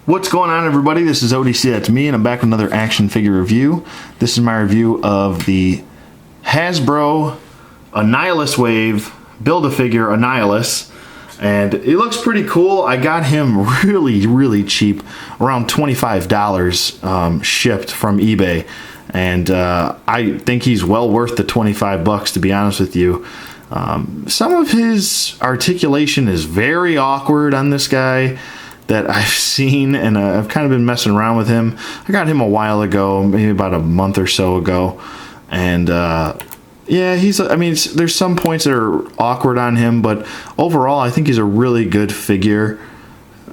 What's going on, everybody? This is ODC, that's me, and I'm back with another action figure review. This is my review of the Hasbro Annihilus Wave Build-A-Figure Annihilus, and it looks pretty cool. I got him really cheap, around $25 shipped from eBay, and I think he's well worth the 25 bucks, to be honest with you. Some of his articulation is very awkward on this guy that I've seen, and I've kind of been messing around with him. I got him a while ago, maybe about a month or so ago, and yeah, I mean, there's some points that are awkward on him, but overall I think he's a really good figure,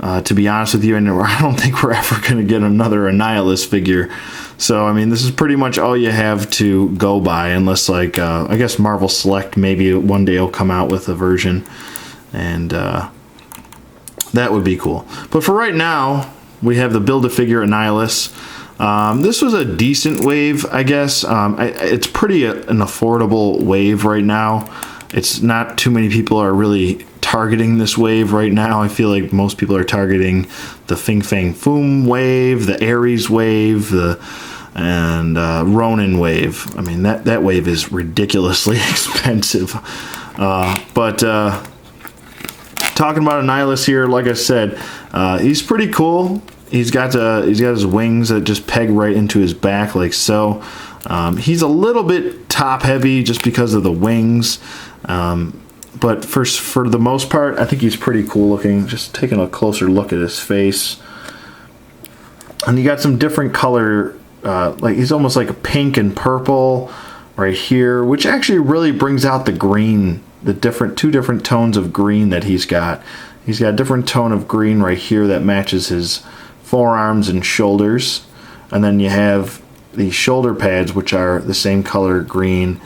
to be honest with you, and I don't think we're ever going to get another Annihilus figure. So I mean, this is pretty much all you have to go by, unless like I guess Marvel Select maybe one day will come out with a version, and that would be cool. But for right now, we have the Build-A-Figure Annihilus. This was a decent wave, I guess. It's pretty an affordable wave right now. It's not too many people are really targeting this wave right now. I feel like most people are targeting the Fing Fang Foom wave, the Ares wave, and Ronin wave. I mean, that wave is ridiculously expensive. Talking about Annihilus here, like I said, he's pretty cool. He's got his wings that just peg right into his back like so. He's a little bit top heavy just because of the wings, but for the most part, I think he's pretty cool looking. Just taking a closer look at his face, and you got some different color, like he's almost like a pink and purple right here, which actually really brings out the green. The two different tones of green that he's got. He's got a different tone of green right here that matches his forearms and shoulders. And then you have the shoulder pads, which are the same color green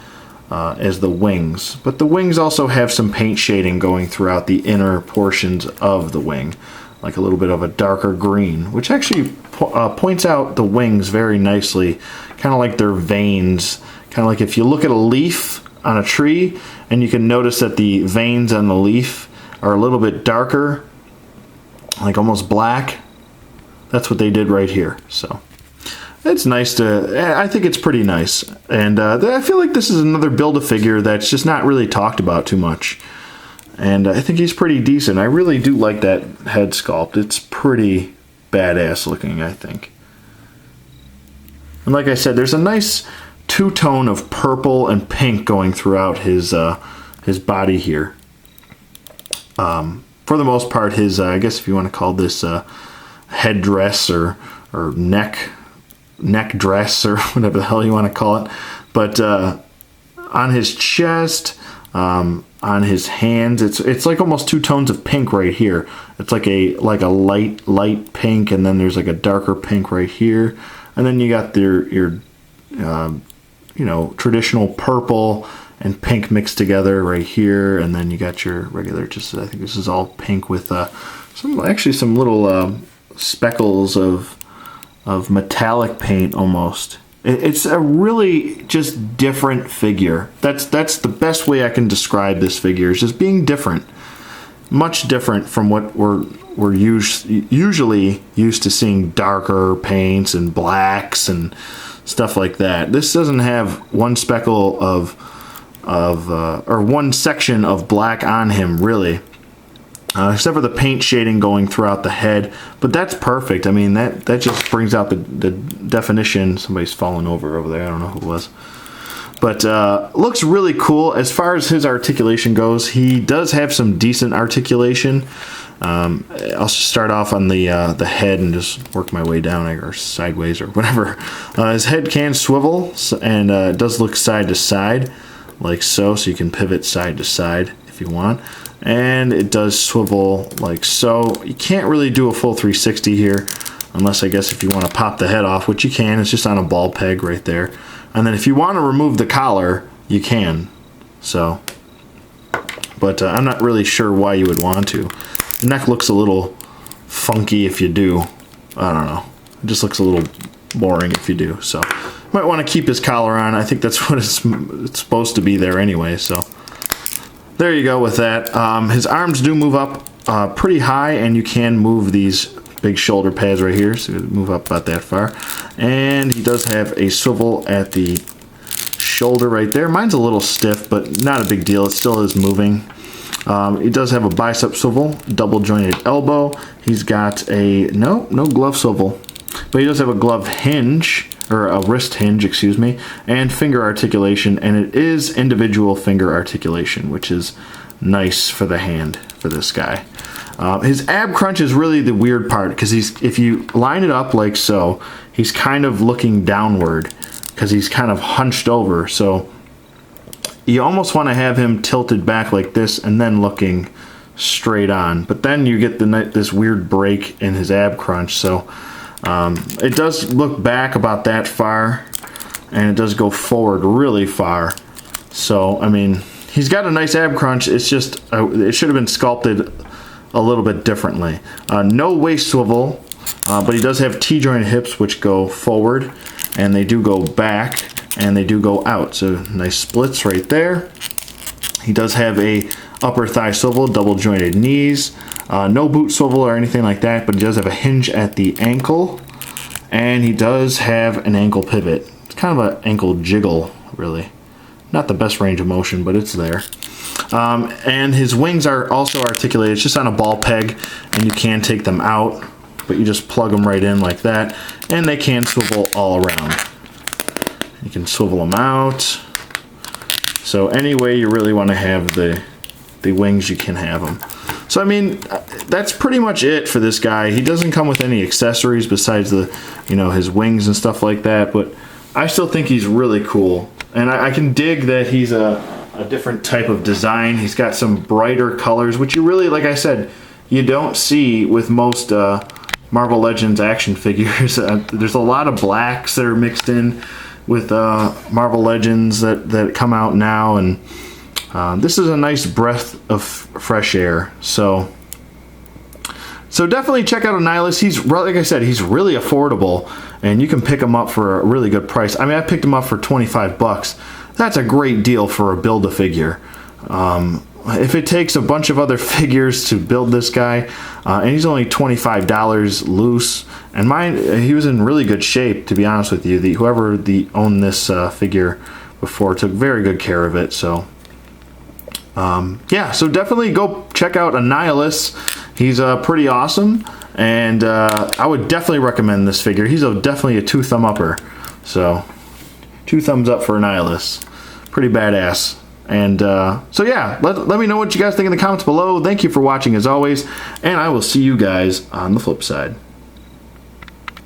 as the wings. But the wings also have some paint shading going throughout the inner portions of the wing, like a little bit of a darker green, which actually points out the wings very nicely, kind of like their veins. Kind of like if you look at a leaf on a tree, and you can notice that the veins on the leaf are a little bit darker, like almost black. That's what they did right here. So it's nice I think it's pretty nice. And I feel like this is another Build-A-Figure that's just not really talked about too much. And I think he's pretty decent. I really do like that head sculpt. It's pretty badass looking, I think. And like I said, there's a nice two-tone of purple and pink going throughout his body here. For the most part, his I guess if you want to call this headdress or neck dress or whatever the hell you want to call it, but on his chest, on his hands, it's like almost two tones of pink right here. It's like a light pink, and then there's like a darker pink right here, and then you got your you know, traditional purple and pink mixed together right here, and then you got your regular, just I think this is all pink with some little speckles of metallic paint almost. It's a really just different figure. That's the best way I can describe this figure, is just being different, much different from what we're usually used to seeing, darker paints and blacks and stuff like that. This doesn't have one speckle or one section of black on him, really, except for the paint shading going throughout the head. But that's perfect. I mean, that just brings out the definition. Somebody's falling over there. I don't know who it was. But looks really cool. As far as his articulation goes, he does have some decent articulation. I'll start off on the head and just work my way down, or sideways, or whatever. His head can swivel, and it does look side to side, like so you can pivot side to side if you want. And it does swivel like so. You can't really do a full 360 here, unless I guess if you want to pop the head off, which you can. It's just on a ball peg right there. And then if you want to remove the collar, you can. So, but I'm not really sure why you would want to. The neck looks a little funky if you do. I don't know. It just looks a little boring if you do. So, might want to keep his collar on. I think that's what it's supposed to be there anyway. So, there you go with that. His arms do move up pretty high, and you can move these big shoulder pads right here, so move up about that far. And he does have a swivel at the shoulder right there. Mine's a little stiff, but not a big deal. It still is moving. He does have a bicep swivel, double jointed elbow. He's got a, no glove swivel, but he does have a glove hinge, or a wrist hinge, excuse me, and finger articulation, and it is individual finger articulation, which is nice for the hand for this guy. His ab crunch is really the weird part, because if you line it up like so, he's kind of looking downward because he's kind of hunched over. So you almost want to have him tilted back like this and then looking straight on. But then you get this weird break in his ab crunch. So it does look back about that far, and it does go forward really far. So, I mean, he's got a nice ab crunch. It's just, it should have been sculpted a little bit differently. No waist swivel, but he does have T-jointed hips, which go forward, and they do go back, and they do go out. So nice splits right there. He does have a upper thigh swivel, double jointed knees. No boot swivel or anything like that, but he does have a hinge at the ankle, and he does have an ankle pivot. It's kind of an ankle jiggle, really. Not the best range of motion, but it's there. And his wings are also articulated. It's just on a ball peg, and you can take them out, but you just plug them right in like that, and they can swivel all around. You can swivel them out. So any way you really want to have the wings, you can have them. So I mean, that's pretty much it for this guy. He doesn't come with any accessories besides the, his wings and stuff like that, but I still think he's really cool. And I can dig that he's a different type of design. He's got some brighter colors, which you really, like I said, you don't see with most Marvel Legends action figures. There's a lot of blacks that are mixed in with Marvel Legends that come out now, and this is a nice breath of fresh air. So definitely check out Annihilus. He's, like I said, he's really affordable, and you can pick him up for a really good price. I mean, I picked him up for 25 bucks. That's a great deal for a Build-A-Figure. If it takes a bunch of other figures to build this guy, and he's only $25 loose, and he was in really good shape, to be honest with you. Whoever owned this figure before took very good care of it. So yeah, so definitely go check out Annihilus. He's pretty awesome, and I would definitely recommend this figure. He's definitely a 2-thumb-upper. So 2 thumbs up for Annihilus. Pretty badass. And so yeah, let me know what you guys think in the comments below. Thank you for watching as always, and I will see you guys on the flip side.